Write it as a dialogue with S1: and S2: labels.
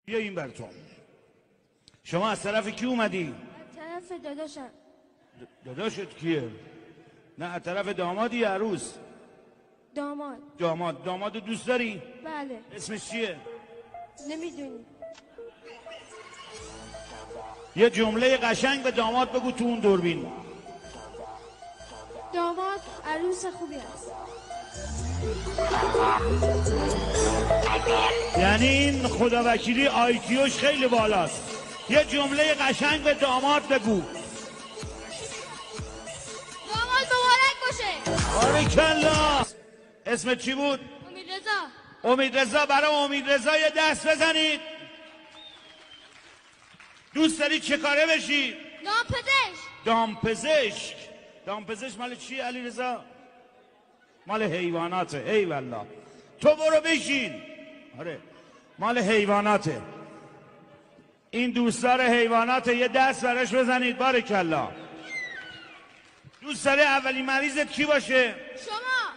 S1: بیا این بر تو. شما از طرف کی اومدی؟
S2: از طرف داداشم.
S1: داداشت کیه؟ نه از طرف دامادی یا عروس؟ داماد دوست داری؟
S2: بله.
S1: اسمش چیه؟
S2: نمیدونی.
S1: یه جمله قشنگ به داماد بگو تو اون دوربین.
S2: داماد عروس خوبی است.
S1: یعنی این خداوکیلی آیکیوش خیلی بالاست. یه جمله قشنگ به داماد بگو.
S2: داماد مبارک باشه.
S1: بارکالله. اسمت چی بود؟ امیدرضا. برای امیدرضا یه دست بزنید. دوست داری چه کاره بشی؟ دامپزشک مال چی علی رضا؟ مال حیواناته. ای والله. تو برو بشین. آره مال حیواناته. این دوستدار حیواناته، یه دست براش بزنید. بارکالله. دوست داری اولین مریضت کی باشه؟
S2: شما.